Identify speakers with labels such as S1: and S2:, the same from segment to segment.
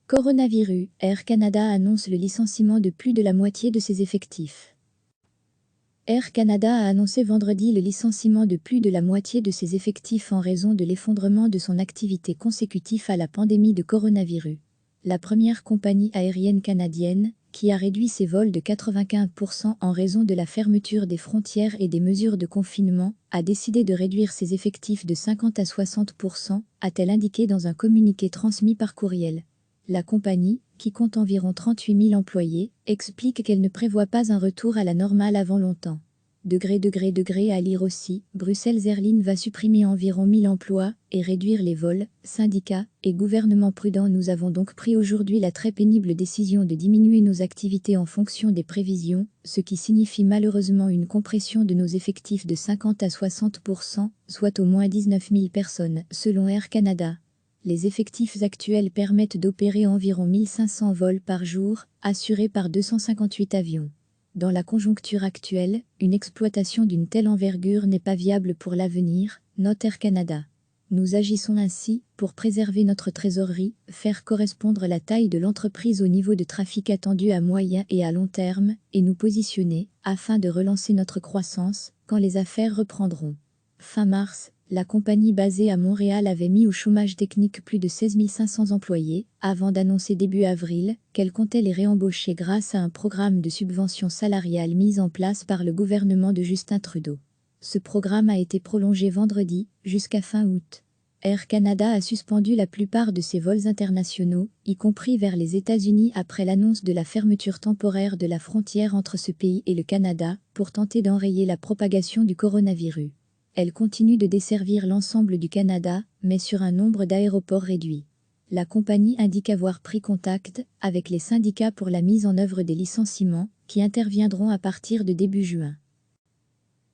S1: Coronavirus, Air Canada annonce le licenciement de plus de la moitié de ses effectifs. Air Canada a annoncé vendredi le licenciement de plus de la moitié de ses effectifs en raison de l'effondrement de son activité consécutif à la pandémie de coronavirus. La première compagnie aérienne canadienne, qui a réduit ses vols de 95% en raison de la fermeture des frontières et des mesures de confinement, a décidé de réduire ses effectifs de 50 à 60%, a-t-elle indiqué dans un communiqué transmis par courriel. La compagnie, qui compte environ 38 000 employés, explique qu'elle ne prévoit pas un retour à la normale avant longtemps. À lire aussi, Bruxelles Airlines va supprimer environ 1000 emplois et réduire les vols. Syndicats et gouvernement prudent, nous avons donc pris aujourd'hui la très pénible décision de diminuer nos activités en fonction des prévisions, ce qui signifie malheureusement une compression de nos effectifs de 50 à 60%, soit au moins 19 000 personnes, selon Air Canada. Les effectifs actuels permettent d'opérer environ 1500 vols par jour, assurés par 258 avions. Dans la conjoncture actuelle, une exploitation d'une telle envergure n'est pas viable pour l'avenir, note Air Canada. Nous agissons ainsi pour préserver notre trésorerie, faire correspondre la taille de l'entreprise au niveau de trafic attendu à moyen et à long terme, et nous positionner, afin de relancer notre croissance, quand les affaires reprendront. Fin mars, la compagnie basée à Montréal avait mis au chômage technique plus de 16 500 employés, avant d'annoncer début avril qu'elle comptait les réembaucher grâce à un programme de subvention salariale mis en place par le gouvernement de Justin Trudeau. Ce programme a été prolongé vendredi, jusqu'à fin août. Air Canada a suspendu la plupart de ses vols internationaux, y compris vers les États-Unis après l'annonce de la fermeture temporaire de la frontière entre ce pays et le Canada, pour tenter d'enrayer la propagation du coronavirus. Elle continue de desservir l'ensemble du Canada, mais sur un nombre d'aéroports réduit. La compagnie indique avoir pris contact avec les syndicats pour la mise en œuvre des licenciements, qui interviendront à partir de début juin.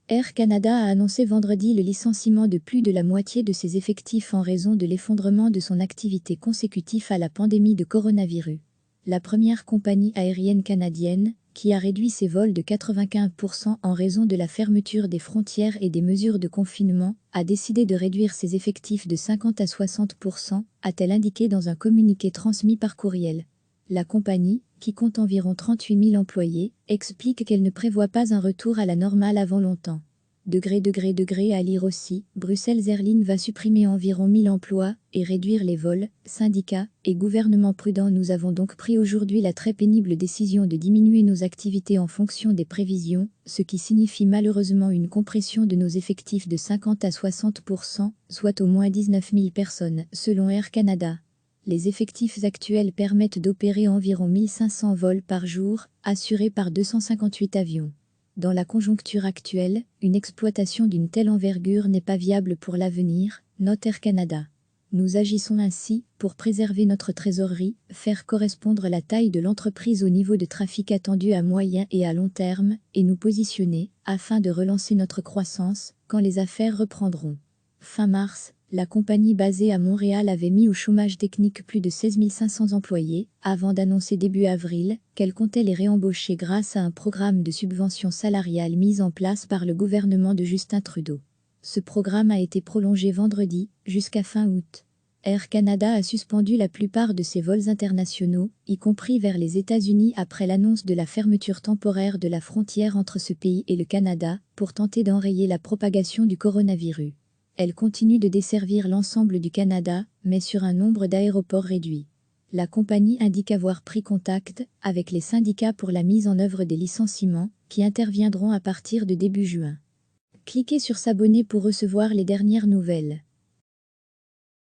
S1: Air Canada a annoncé vendredi le licenciement de plus de la moitié de ses effectifs en raison de l'effondrement de son activité consécutif à la pandémie de coronavirus. La première compagnie aérienne canadienne, qui a réduit ses vols de 95% en raison de la fermeture des frontières et des mesures de confinement, a décidé de réduire ses effectifs de 50 à 60%, a-t-elle indiqué dans un communiqué transmis par courriel. La compagnie, qui compte environ 38 000 employés, explique qu'elle ne prévoit pas un retour à la normale avant longtemps. À lire aussi, Bruxelles Airlines va supprimer environ 1000 emplois et réduire les vols. Syndicats et gouvernement prudent, nous avons donc pris aujourd'hui la très pénible décision de diminuer nos activités en fonction des prévisions, ce qui signifie malheureusement une compression de nos effectifs de 50 à 60%, soit au moins 19 000 personnes, selon Air Canada. Les effectifs actuels permettent d'opérer environ 1500 vols par jour, assurés par 258 avions. Dans la conjoncture actuelle, une exploitation d'une telle envergure n'est pas viable pour l'avenir, note Air Canada. Nous agissons ainsi pour préserver notre trésorerie, faire correspondre la taille de l'entreprise au niveau de trafic attendu à moyen et à long terme, et nous positionner, afin de relancer notre croissance, quand les affaires reprendront. Fin mars, la compagnie basée à Montréal avait mis au chômage technique plus de 16 500 employés, avant d'annoncer début avril qu'elle comptait les réembaucher grâce à un programme de subvention salariale mis en place par le gouvernement de Justin Trudeau. Ce programme a été prolongé vendredi, jusqu'à fin août. Air Canada a suspendu la plupart de ses vols internationaux, y compris vers les États-Unis après l'annonce de la fermeture temporaire de la frontière entre ce pays et le Canada, pour tenter d'enrayer la propagation du coronavirus. Elle continue de desservir l'ensemble du Canada, mais sur un nombre d'aéroports réduit. La compagnie indique avoir pris contact avec les syndicats pour la mise en œuvre des licenciements, qui interviendront à partir de début juin. Cliquez sur s'abonner pour recevoir les dernières nouvelles.